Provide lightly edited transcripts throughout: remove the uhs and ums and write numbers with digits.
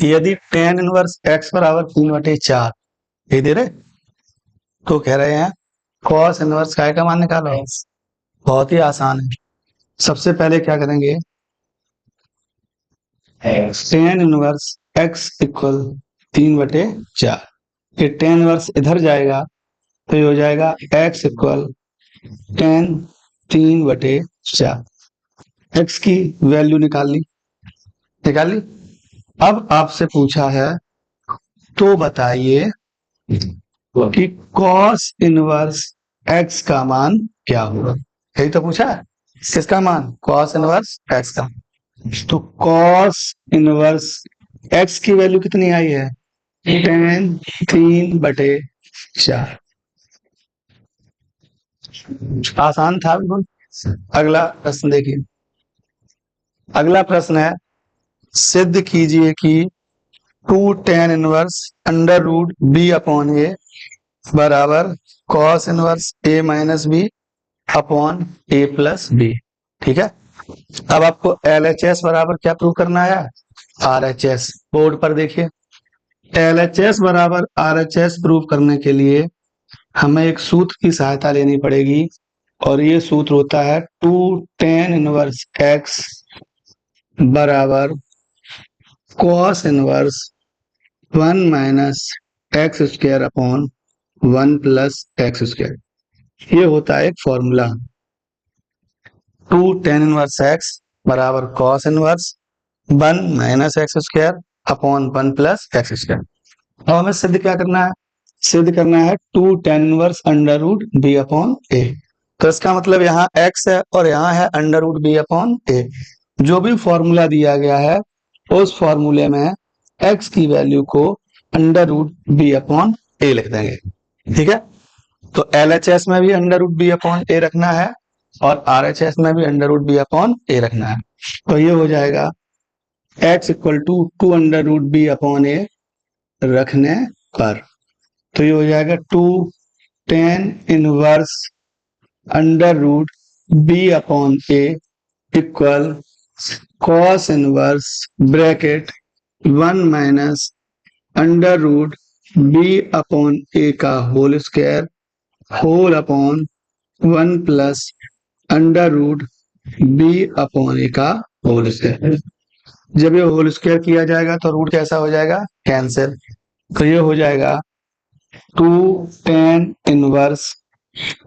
यदि ten inverse x बराबर 3/4 ये दे रहे, तो कह रहे हैं कॉस इनवर्स काय का मान निकालो। बहुत ही आसान है। सबसे पहले क्या करेंगे, टेन इनवर्स एक्स इक्वल 3/4, ये टेन इनवर्स इधर जाएगा तो ये हो जाएगा एक्स इक्वल टेन 3/4। एक्स की वैल्यू निकाल ली। अब आपसे पूछा है तो बताइए कि कॉस इनवर्स एक्स का मान क्या होगा। यही तो पूछा है, किसका मान, कॉस इनवर्स एक्स का। तो कॉस इनवर्स एक्स की वैल्यू कितनी आई है, टेन 3/4। आसान था बिल्कुल। अगला प्रश्न देखिए। अगला प्रश्न है, सिद्ध कीजिए कि 2 tan inverse under root B upon A बराबर कॉस इनवर्स ए माइनस बी अपॉन ए प्लस बी। ठीक है। अब आपको LHS बराबर क्या प्रूव करना है, RHS। बोर्ड पर देखिए, LHS बराबर RHS प्रूव करने के लिए हमें एक सूत्र की सहायता लेनी पड़ेगी, और ये सूत्र होता है 2 tan इनवर्स एक्स बराबर cos inverse 1 minus x square upon 1 plus x square. ये होता है एक फॉर्मूला। 2 tan इनवर्स एक्स बराबर cos inverse 1 minus x square upon 1 plus x square. अब हमें सिद्ध क्या करना है, सिद्ध करना है 2 tan inverse under root B upon A. तो इसका मतलब यहाँ x है और यहाँ है under root B upon A. जो भी फॉर्मूला दिया गया है उस फॉर्मूले में x की वैल्यू को under root B upon A लिख देंगे। ठीक है। तो LHS में भी under root B upon A रखना है और RHS में भी under root B upon A रखना है। तो ये हो जाएगा x equal to 2 under root B upon A रखने पर, तो ये हो जाएगा 2 tan inverse under root B upon A equal cos inverse bracket 1 minus under root B upon A का whole square whole upon 1 plus under root B upon A का whole square. जब ये होल स्क्वायर किया जाएगा तो root कैसा हो जाएगा, कैंसिल। तो ये हो जाएगा 2 tan inverse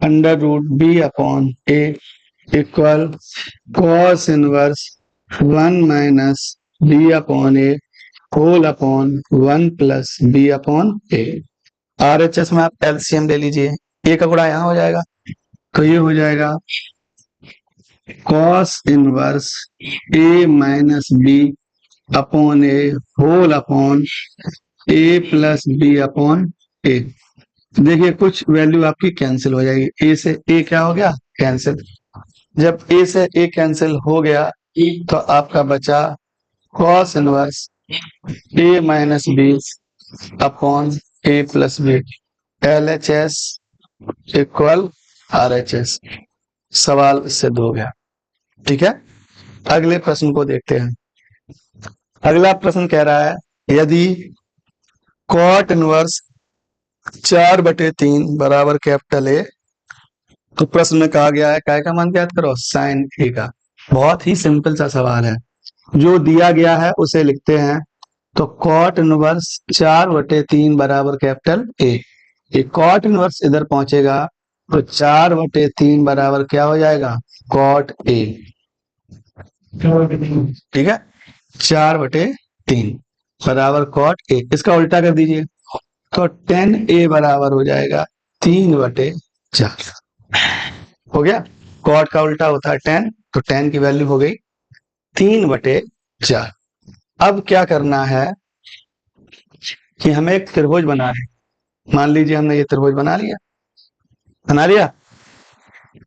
under root B upon A equal cos inverse 1 minus B upon A whole upon 1 plus B upon A. RHS में आप LCM ले लीजिए, ए का गुणा यहाँ हो जाएगा, तो ये हो जाएगा cos inverse A minus B upon A whole upon A plus B upon ए। देखिए कुछ वैल्यू आपकी कैंसिल हो जाएगी, ए से ए क्या हो गया, कैंसिल। जब ए से ए कैंसिल हो गया तो आपका बचा कॉस इनवर्स ए माइनस बी अपॉन ए plus B. LHS equal RHS। सवाल सिद्ध हो गया। ठीक है। अगले प्रश्न को देखते हैं। अगला प्रश्न कह रहा है, यदि कॉट इनवर्स 4/3 बराबर कैपिटल ए, तो प्रश्न में कहा गया है काय का मान ज्ञात करो, साइन ए का। बहुत ही सिंपल सा सवाल है, जो दिया गया है उसे लिखते हैं। तो कॉट इनवर्स 4/3 बराबर कैपिटल ए। ये कॉट इनवर्स इधर पहुंचेगा तो 4/3 बराबर क्या हो जाएगा, कॉट ए। ठीक है, 4/3 बराबर कॉट ए। इसका उल्टा कर दीजिए तो tan ए बराबर हो जाएगा 3/4। हो गया, कॉट का उल्टा होता है tan, तो tan की वैल्यू हो गई 3/4। अब क्या करना है कि हमें एक त्रिभुज बना है। मान लीजिए हमने ये त्रिभुज बना लिया।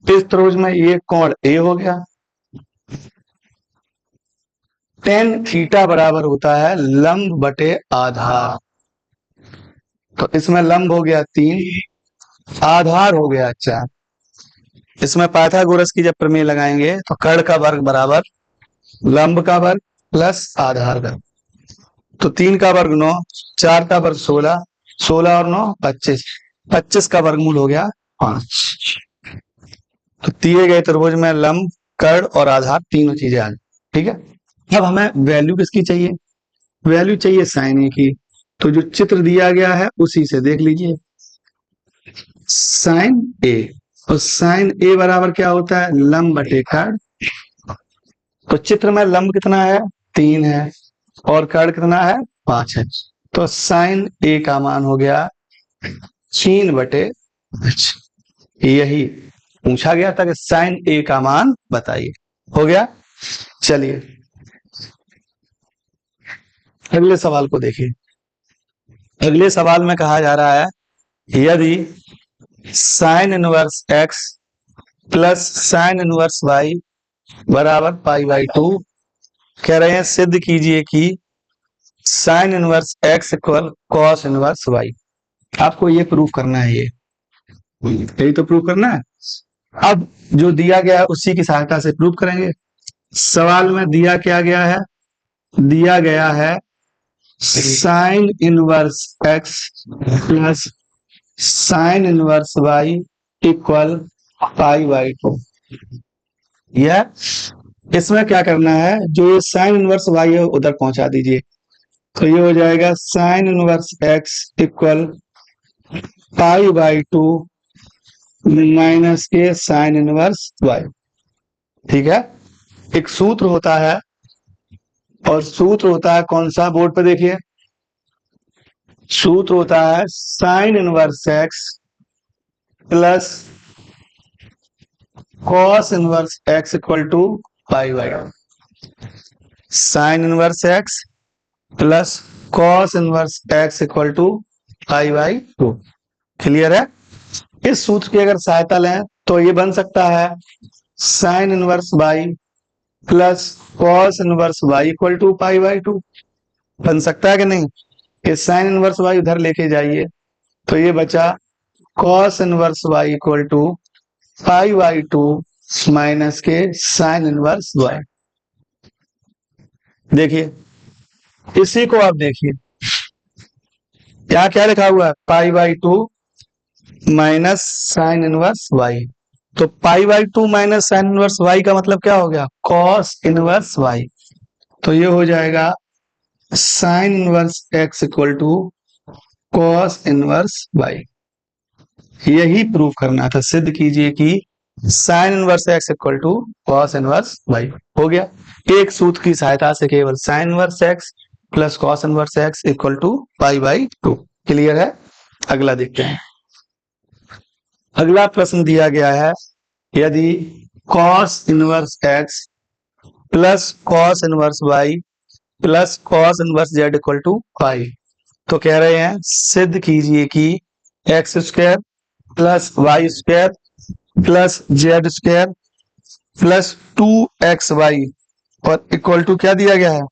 इस त्रिभुज में ये कोण ए हो गया। tan थीटा बराबर होता है लंब बटे आधार। तो इसमें लंब हो गया 3, आधार हो गया 4। इसमें पाइथागोरस की जब प्रमेय लगाएंगे तो कर्ण का वर्ग बराबर लंब का वर्ग प्लस आधार का। तो 3 का वर्ग 9, 4 का वर्ग 16, 16 और 9 25, 25 का वर्गमूल हो गया 5। तो दिए गए त्रिभुज में लंब, कर्ण और आधार तीनों चीजें आ गई। ठीक है, अब हमें वैल्यू किसकी चाहिए? वैल्यू चाहिए साइन ए की। तो जो चित्र दिया गया है उसी से देख लीजिए, साइन ए। और साइन ए बराबर क्या होता है? लंब बटे कर्ण। तो चित्र में लंब कितना है? 3 है और कर्ण कितना है? 5 है। तो साइन ए का मान हो गया 3/5। यही पूछा गया था कि साइन ए का मान बताइए। हो गया। चलिए अगले सवाल को देखिए। अगले सवाल में कहा जा रहा है, यदि sine inverse x plus sine inverse y बराबर π/2, कह रहे हैं सिद्ध कीजिए कि sine inverse x equal cos inverse y. आपको ये प्रूफ करना है, यही तो प्रूफ करना है। अब जो दिया गया है उसी की सहायता से प्रूफ करेंगे। सवाल में दिया क्या गया है? दिया गया है sine inverse x plus sine inverse Y equal π/2। यह इसमें क्या करना है, जो ये साइन इनवर्स वाई है उधर पहुंचा दीजिए। तो ये हो जाएगा sine inverse x equal π/2 minus के साइन इनवर्स वाई। ठीक है, एक सूत्र होता है, और सूत्र होता है कौन सा? बोर्ड पे देखिए, सूत्र होता है sine inverse x plus cos inverse x equal to π/2। Sine inverse x plus cos inverse x equal to π/2। Clear है? इस सूत्र की अगर सहायता लें तो ये बन सकता है sine inverse Y plus cos inverse Y equal to π/2। बन सकता है कि नहीं? ये साइन इनवर्स वाई उधर लेके जाइए, तो ये बचा cos inverse Y equal to π/2 minus के साइन इनवर्स वाई। देखिए इसी को आप देखिए, क्या क्या लिखा हुआ है? π/2 माइनस साइन इनवर्स वाई। तो π/2 माइनस साइन इनवर्स वाई का मतलब क्या हो गया? Cos inverse Y. तो ये हो जाएगा sine inverse x equal to cos inverse Y. यही प्रूफ करना था, सिद्ध कीजिए कि sine inverse x equal to cos inverse Y. हो गया। एक सूत्र की सहायता से केवल sine inverse x plus cos inverse x equal to π/2। Clear है? अगला देखते हैं। अगला प्रश्न दिया गया है, यदि cos inverse x plus cos inverse Y plus cos inverse Z equal to pi, तो कह रहे हैं सिद्ध कीजिए कि x square plus Y square plus Z square plus 2xy और इक्वल टू क्या दिया गया है?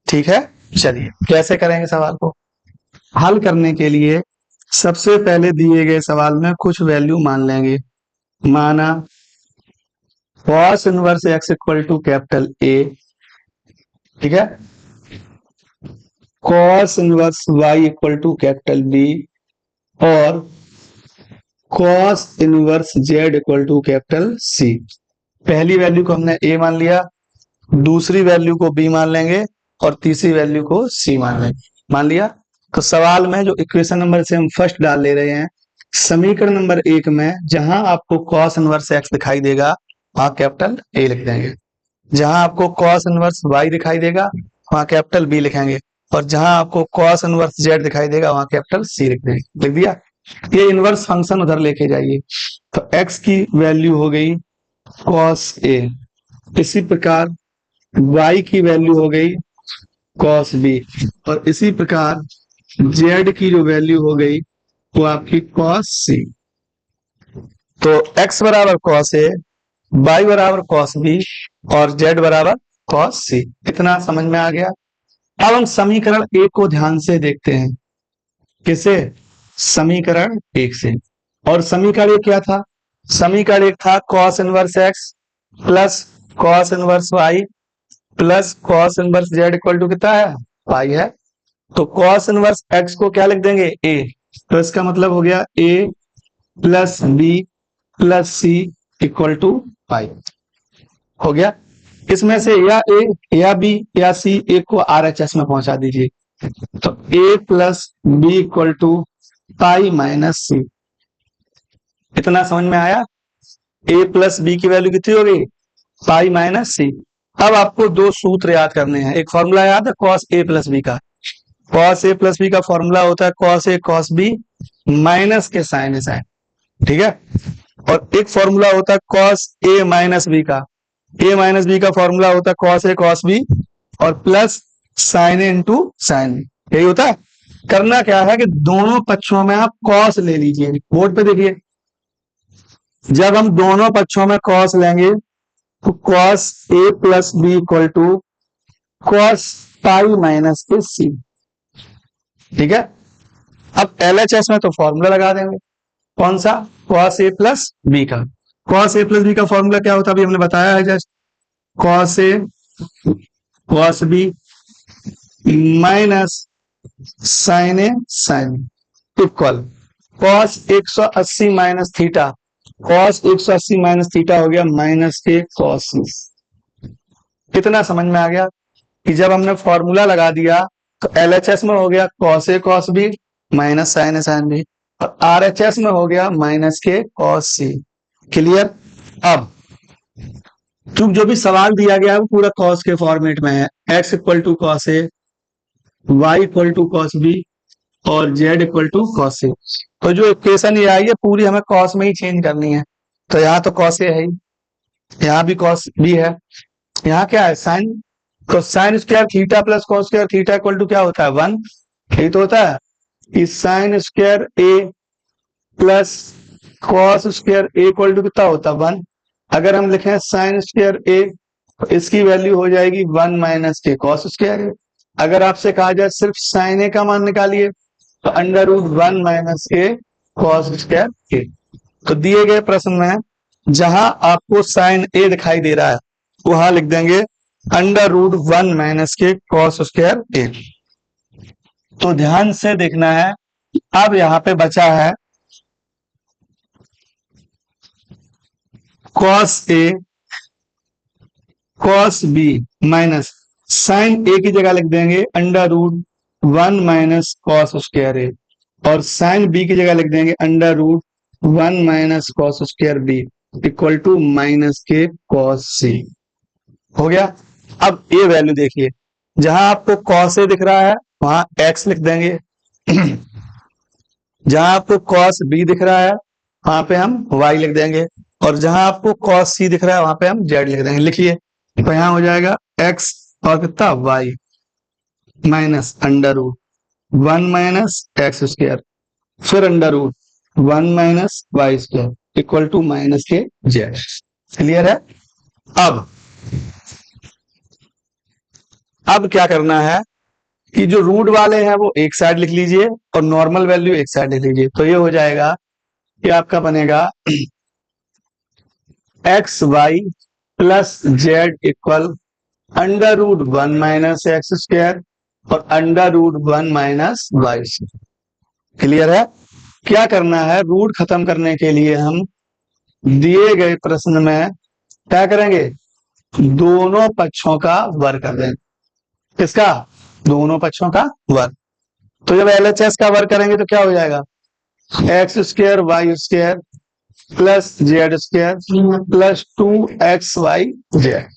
ठीक है, चलिए कैसे करेंगे सवाल को हल करने के लिए। सबसे पहले दिए गए सवाल में कुछ वैल्यू मान लेंगे। माना cos inverse x equal to capital A, ठीक है, cos inverse Y equal to capital B और cos inverse Z equal to capital C. पहली वैल्यू को हमने ए मान लिया, दूसरी वैल्यू को बी मान लेंगे और तीसरी वैल्यू को सी मान लेंगे। मान लिया। तो सवाल में जो इक्वेशन नंबर से हम फर्स्ट डाल ले रहे हैं, समीकरण नंबर 1 में जहां आपको कॉस इनवर्स एक्स दिखाई देगा वहां कैपिटल ए लिख देंगे, जहां आपको कॉस इनवर्स वाई दिखाई देगा वहां कैपिटल बी लिखेंगे और जहां आपको कॉस इनवर्स जेड दिखाई देगा वहां कैपिटल सी लिख देंगे। लिख दिया। ये इनवर्स फंक्शन उधर लेके जाइए। तो एक्स की वैल्यू हो गई कॉस ए, इसी प्रकार y की वैल्यू हो गई कॉस बी और इसी प्रकार z की जो वैल्यू हो गई वो आपकी कॉस सी। तो x बराबर कॉस ए, y बराबर कॉस बी और z बराबर कॉस सी। इतना समझ में आ गया। अब हम समीकरण 1 को ध्यान से देखते हैं। किसे? समीकरण 1 से। और समीकरण 1 क्या था? समीकरण 1 था cos inverse x plus cos inverse Y plus cos inverse Z equal to कितना है? पाई है। तो कॉस इनवर्स एक्स को क्या लिख देंगे, ए। तो इसका मतलब हो गया A plus B plus C equal to pi. हो गया। इसमें से या ए या बी या सी एक को आरएचएस में पहुंचा दीजिए। तो A plus B equal to pi minus C. इतना समझ में आया। ए प्लस बी की वैल्यू कितनी हो गई, पाई माइनस सी। अब आपको दो सूत्र याद करने हैं। एक फॉर्मूला याद है कॉस ए प्लस बी का। कॉस ए प्लस बी का फॉर्मूला होता है cos A cos B minus के साइन ए साइन, ठीक है। और एक फॉर्मूला होता है कॉस ए माइनस बी का। ए माइनस बी का फॉर्मूला होता है कॉस ए कॉस बी और प्लस साइन ए इंटू साइन बी, यही होता है। करना क्या है कि दोनों पक्षों में आप कॉस ले लीजिए। बोर्ड पे देखिए, जब हम दोनों पक्षों में कॉस लेंगे तो cos A plus B equal to cos pi minus A C, ठीक है। अब एलएचएस में तो फॉर्मूला लगा देंगे, कौन सा, कॉस ए प्लस बी का। कॉस ए प्लस बी का फॉर्मूला क्या होता है, अभी हमने बताया है just, cos A cos B minus sine A sine equal cos 180 minus theta. Cos 180 minus theta हो गया माइनस के कॉस। कितना समझ में आ गया कि जब हमने फॉर्मूला लगा दिया तो एलएचएस में हो गया cos A cos B minus sine A sine B और आरएचएस में हो गया माइनस के कॉस सी। क्लियर। अब जो भी सवाल दिया गया है वो पूरा कॉस के फॉर्मेट में है। X equal to cos A, y equal to cos B और z equal to cos A. तो जो इक्वेशन ये आई है पूरी हमें कॉस में ही चेंज करनी है। तो यहाँ तो कॉस ए है ही, यहाँ भी कॉस बी है, यहाँ क्या है साइन। तो sine square theta plus cos square theta equal to क्या होता है 1। यही तो होता है कि sine square A plus cos square A equal to कितना होता है 1। अगर हम लिखें साइन स्क्वायर ए तो इसकी वैल्यू हो जाएगी 1 माइनस के कॉस स्क्वायर ए। अगर आपसे कहा जाए सिर्फ साइन ए का मान निकालिए तो अंडर रूट 1 माइनस के कॉस स्क्वायर ए। तो दिए गए प्रश्न में जहां आपको साइन ए दिखाई दे रहा है वहां लिख देंगे अंडर रूट 1 माइनस के कॉस स्क्वायर ए। तो ध्यान से देखना है। अब यहां पे बचा है cos A cos B minus sine A की जगह लिख देंगे under root 1 minus cos square A और साइन बी की जगह लिख देंगे under root 1 minus cos square B equal to minus के कॉस सी। हो गया। अब ये वैल्यू देखिए, जहां आपको कॉस ए दिख रहा है वहां एक्स लिख देंगे, जहां आपको कॉस बी दिख रहा है वहां पे हम वाई लिख देंगे और जहां आपको कॉस सी दिख रहा है वहां पे हम जेड लिख देंगे। लिखिए, तो यहां हो जाएगा एक्स और कितना Y minus under root 1 minus x square फिर under root 1 minus Y square equal to minus के जेड। क्लियर है। अब क्या करना है कि जो रूट वाले हैं वो एक साइड लिख लीजिए और नॉर्मल वैल्यू एक साइड लिख लीजिए। तो ये हो जाएगा कि आपका बनेगा x y plus z equal under root 1 minus x square और under root 1 minus Y square. Clear है। क्या करना है, रूट खत्म करने के लिए हम दिए गए प्रश्न में क्या करेंगे, दोनों पक्षों का वर्ग कर देंगे। किसका, दोनों पक्षों का वर्ग। तो जब एलएचएस का वर्ग करेंगे तो क्या हो जाएगा, x square y square plus Z square plus 2x y z.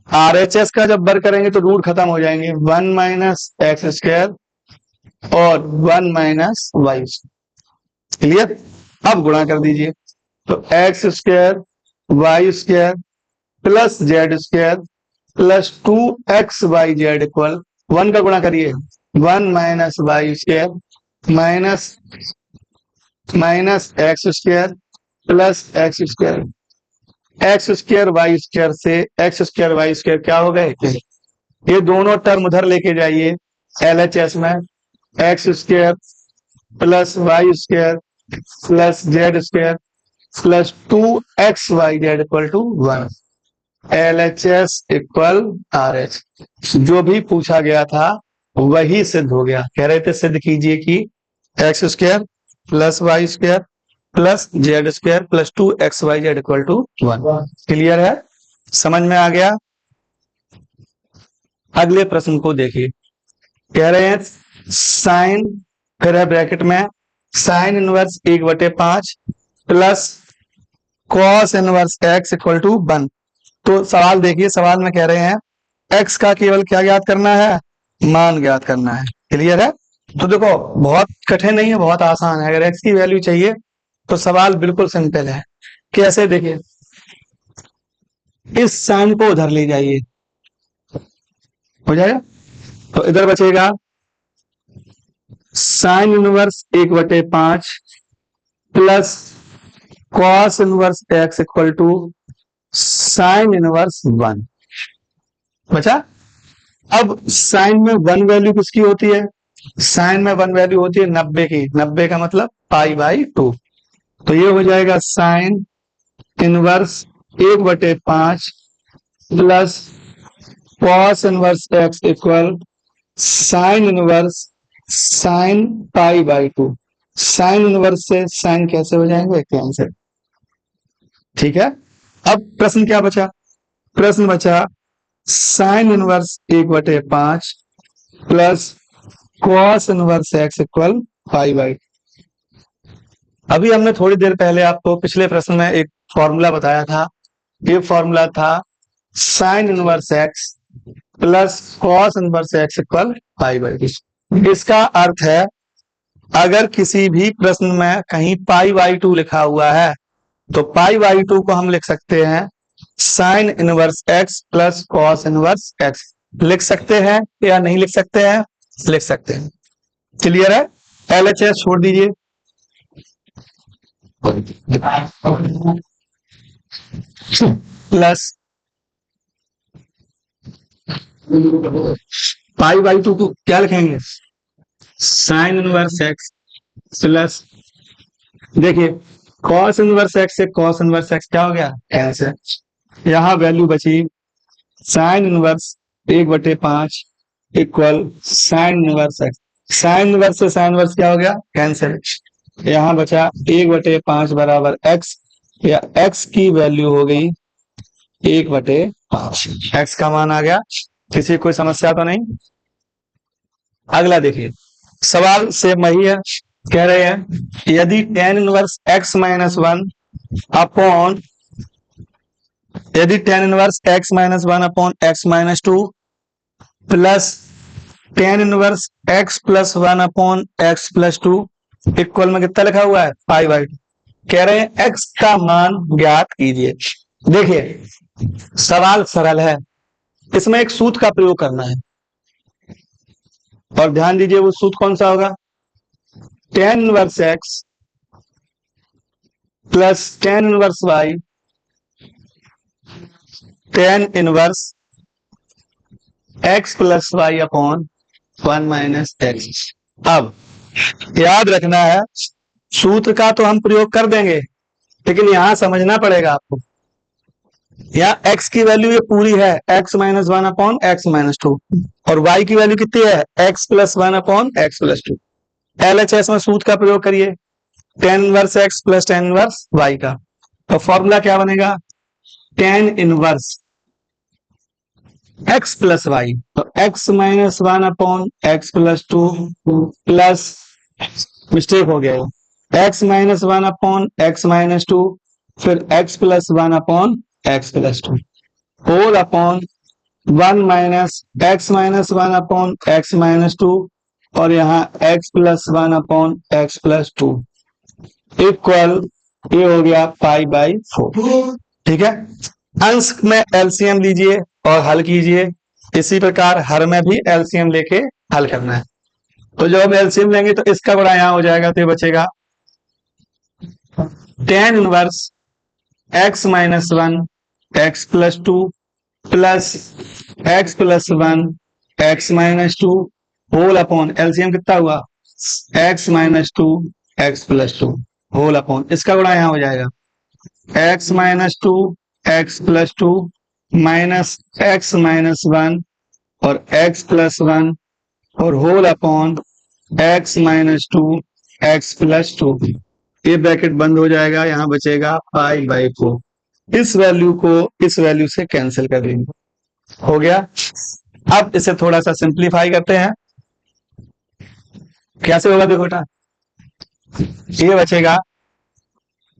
RHS का जब वर्ग करेंगे तो रूट खत्म हो जाएंगे, 1 माइनस एक्स स्क्वायर और 1 माइनस वाई। क्लियर। अब गुणा कर दीजिए, तो x square y square plus Z square plus 2x y z equal 1 का गुणा करिए 1 minus Y square minus minus x square plus x square y square से एक्स स्क्वायर वाई स्क्वायर क्या हो गए, ये दोनों टर्म उधर लेके जाइए एलएचएस में, x square plus Y square plus Z square plus 2x y z equal to 1। LHS इक्वल RH, जो भी पूछा गया था वही सिद्ध हो गया। कह रहे थे सिद्ध कीजिए कि x square plus Y square plus Z square plus 2XYZ equal to 1। Clear है, समझ में आ गया। अगले प्रश्न को देखिए, कह रहे हैं साइन, फिर है ब्रैकेट में sine inverse 1/5 plus cos inverse x equal to 1। तो सवाल देखिए, सवाल में कह रहे हैं एक्स का केवल क्या ज्ञात करना है, मान ज्ञात करना है। क्लियर है, तो देखो बहुत कठिन नहीं है, बहुत आसान है। अगर एक्स की वैल्यू चाहिए तो सवाल बिल्कुल सिंपल है। कैसे, देखिए इस साइन को उधर ले जाइए, हो जाएगा, तो इधर बचेगा sine inverse 1/5 plus cos inverse x equal to sine inverse 1 बचा। अब साइन में 1 वैल्यू किसकी होती है, साइन में 1 वैल्यू होती है 90 की, 90 का मतलब π/2। तो ये हो जाएगा sine inverse 1/5 plus cos inverse x equal sine inverse sine π/2। Sine inverse से साइन कैसे हो जाएंगे, कैंसिल। ठीक है, अब प्रश्न क्या बचा, प्रश्न बचा sine inverse 1/5 plus cos inverse x equal π/2। अभी हमने थोड़ी देर पहले आपको पिछले प्रश्न में एक फॉर्मूला बताया था। ये फॉर्मूला था sine inverse x plus cos inverse x equal π/2। इसका अर्थ है अगर किसी भी प्रश्न में कहीं π/2 लिखा हुआ है तो π/2 को हम लिख सकते हैं sign inverse x plus cos inverse x. लिख सकते हैं या नहीं लिख सकते हैं, लिख सकते हैं। क्लियर है, LHS छोड़ दीजिए, प्लस π/2 को क्या लिखेंगे, साइन इनवर्स एक्स प्लस, देखिए कॉस इनवर्स एक्स से कॉस इनवर्स एक्स क्या हो गया, कैंसिल। यहां वैल्यू बची sign inverse 1/5 equal sine inverse x. Sign inverse से साइन इनवर्स क्या हो गया, कैंसिल। यहां बचा 1/5 बराबर एक्स, या एक्स की वैल्यू हो गई 1/5, एक्स का मान आ गया। किसी कोई समस्या तो नहीं। अगला देखिए, सवाल सेम वही है। कह रहे हैं यदि tan inverse x minus 1 upon, यदि tan inverse x minus 1 upon x minus 2 plus tan inverse x plus 1 upon x plus 2 equal में कितना लिखा हुआ है, π/2। कह रहे हैं x का मान ज्ञात कीजिए। देखिए सवाल सरल है, इसमें एक सूत्र का प्रयोग करना है और ध्यान दीजिए वो सूत्र कौन सा होगा, tan inverse x plus tan inverse y tan inverse x plus y upon 1 minus x। अब याद रखना है सूत्र का तो हम प्रयोग कर देंगे, लेकिन यहां समझना पड़ेगा आपको। यहाँ x की वैल्यू ये पूरी है x minus 1 upon x minus 2 और y की वैल्यू कितनी है x plus 1 upon x plus 2। LHS में सूत्र का प्रयोग करिए tan inverse x plus tan inverse y का, तो फॉर्मूला क्या बनेगा, tan inverse x plus y, तो x minus 1 upon x plus 2 plus, mistake हो गया, x minus 1 upon x minus 2 फिर x plus 1 upon x plus 2 whole upon 1 minus x minus 1 upon x minus 2 और यहाँ x plus 1 upon x plus 2 equal, ये हो गया π/4। ठीक है, अंश में एलसीएम लीजिए और हल कीजिए, इसी प्रकार हर में भी एलसीएम लेके हल करना है। तो जब हम एलसीएम लेंगे तो इसका गुणा यहां हो जाएगा, तो ये बचेगा tan inverse x minus 1 x plus 2 plus x plus 1 x minus 2 whole upon, LCM कितना हुआ x minus 2 x plus 2 whole upon, इसका गुणा यहां हो जाएगा x minus 2 x plus 2 minus x minus one और एक्स प्लस वन और whole upon x minus two x plus two. ये ब्रैकेट बंद हो जाएगा, यहां बचेगा पाई बाई 4। इस वैल्यू को इस वैल्यू से कैंसिल कर देंगे। हो गया। अब इसे थोड़ा सा सिंप्लीफाई करते हैं। कैसे होगा देखो बेटा, ये बचेगा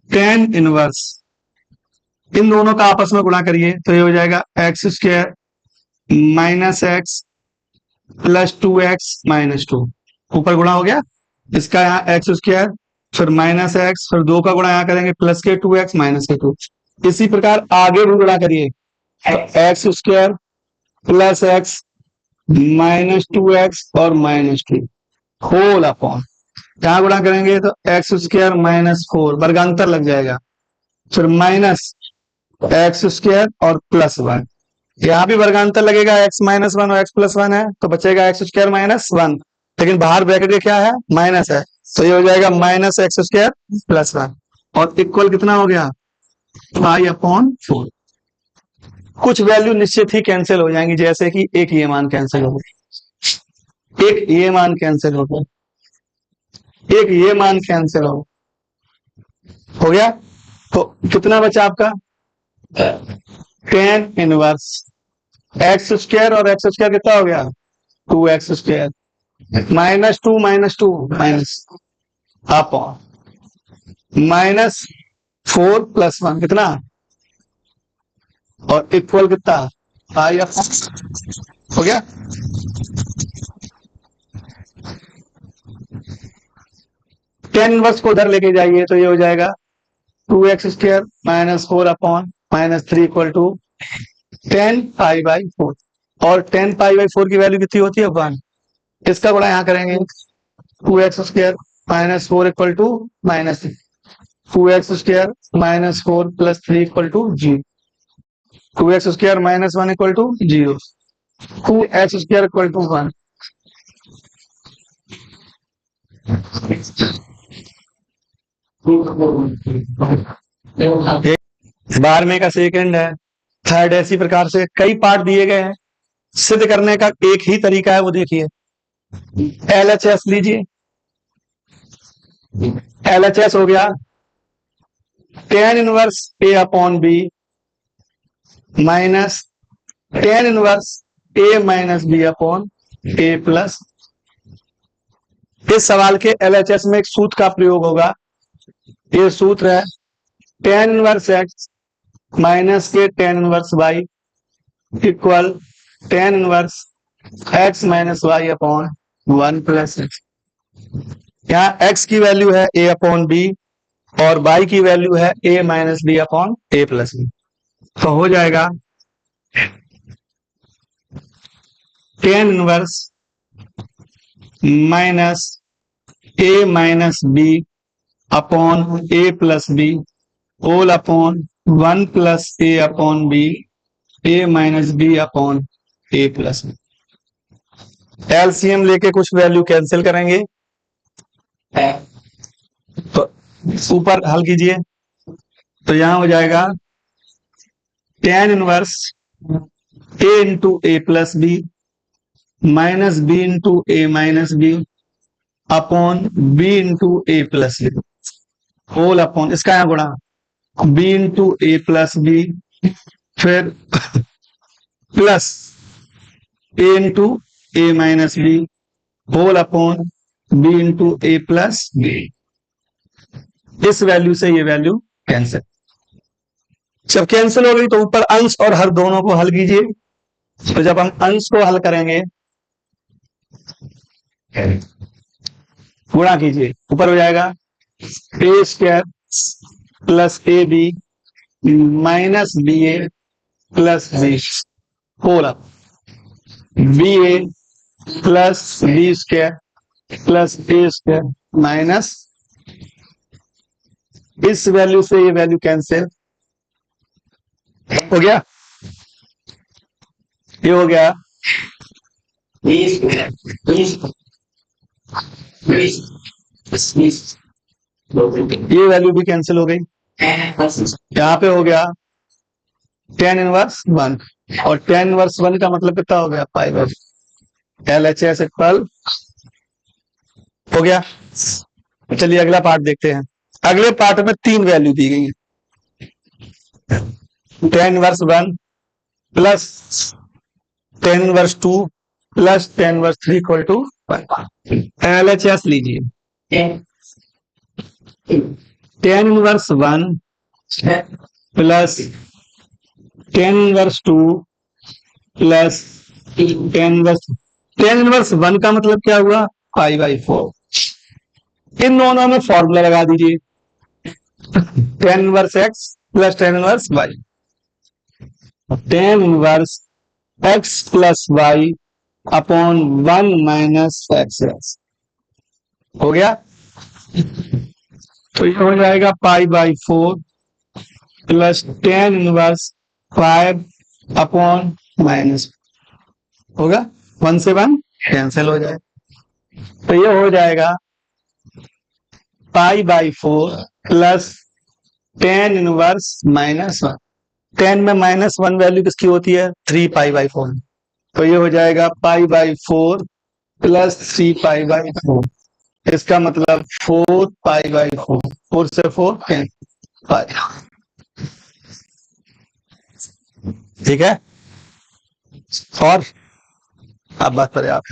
टेन इनवर्स, इन दोनों का आपस में गुणा करिए तो ये हो जाएगा x square minus x plus to x minus to. ऊपर गुणा हो गया, इसका यहाँ एक्स स्क्वायर फिर माइनस एक्स फिर दो का गुणा यहाँ करेंगे प्लस के टू एक्स माइनस के टू। इसी प्रकार आगे भी गुणा करिए तो x square plus x minus two x और माइनस टू होल अपॉन, यहाँ गुणा करेंगे तो एक्स स्क्वायर माइनस फोर, वर्गांतर लग जाएगा, फिर माइनस एक्स स्क्वायर और प्लस वन, यहाँ भी वर्गांतर लगेगा, एक्स माइनस वन और एक्स प्लस वन है तो बचेगा एक्स स्क्वायर माइनस वन, लेकिन बाहर ब्रैकेट क्या है माइनस है, तो ये हो जाएगा minus x square plus one और इक्वल कितना हो गया पाई अपॉन 4। कुछ वैल्यू निश्चित ही कैंसिल हो जाएंगी, जैसे कि एक ये मान कैंसिल हो गया, एक ये मान कैंसिल हो गया, एक ये मान कैंसिल हो गया, तो कितना बचा आपका टेन इनवर्स एक्स स्क्वायर और एक्स स्क्वायर कितना हो गया two x square minus two minus upon minus four plus one कितना और इक्वल कितना पाई अपॉन। हो गया। टेन इनवर्स को उधर लेके जाइए तो ये हो जाएगा two x square minus four upon minus three equal to tan pi by four, और टेन पाई बाई फोर की वैल्यू कितनी होती है वन। इसका गुणा यहाँ करेंगे two x square minus four equal to minus two x square minus four plus three equal to zero, two x square minus one equal to zero, two x square equal to one. बारहवें का second है, third, ऐसी प्रकार से कई part दिए गए हैं। सिद्ध करने का एक ही तरीका है, वो देखिए LHS लीजिए। LHS हो गया tan inverse a upon b minus tan inverse A minus B upon A plus. इस सवाल के LHS में एक सूत्र का प्रयोग होगा, ये सूत्र है टेन इनवर्स एक्स माइनस के tan inverse Y equal tan inverse x minus y upon one plus x. यहाँ एक्स की वैल्यू है ए अपॉन बी और वाई की वैल्यू है a minus B upon A plus b, तो हो जाएगा tan inverse minus a minus B upon A plus b whole upon one plus a upon b a minus B upon A plus b. LCM लेके कुछ value cancel करेंगे, तो ऊपर हल कीजिए तो यहां हो जाएगा tan inverse a into a plus b minus b into a minus B upon b into a plus b whole upon, इसका यहां गुणा b into a plus b फिर plus a into a minus b whole upon b into a plus b. इस value से ये value cancel, जब cancel हो गई तो ऊपर अंश और हर दोनों को हल कीजिए। तो जब हम अंश को हल करेंगे गुणा कीजिए, ऊपर हो जाएगा a square plus a b minus b a plus b whole b a plus b square plus a square minus, इस वैल्यू से ये वैल्यू कैंसिल हो गया। ये हो गया ये वैल्यू भी कैंसिल हो गई। यहां पे हो गया टेन इनवर्स 1, और टेन इनवर्स 1 का मतलब कितना हो गया, पाई बाई LHS इक्वल हो गया। चलिए अगला पार्ट देखते हैं। अगले पार्ट में 3 वैल्यू दी गई है, tan inverse 1 plus tan inverse 2 plus tan inverse 3 equal to 1। LHS लीजिए, tan inverse 1 plus tan inverse 2 plus tan inverse 1 का मतलब क्या हुआ, पाई बाई 4। इन दोनों में फॉर्मूला लगा दीजिए, tan inverse x plus tan inverse y, tan inverse x plus y upon 1 minus x हो गया। तो ये हो जाएगा pi by 4 plus tan inverse 5 upon minus, होगा 1 से 1 कैंसिल हो जाए, तो ये हो जाएगा pi by 4 plus tan inverse -1। 10 में -1 वैल्यू किसकी होती है, 3 पाई बाई 4। तो ये हो जाएगा pi by 4 plus 3 pi by 4, इसका मतलब 4 पाई बाई 4, 4 से 4 पाई। ठीक है, और अब बात करें आप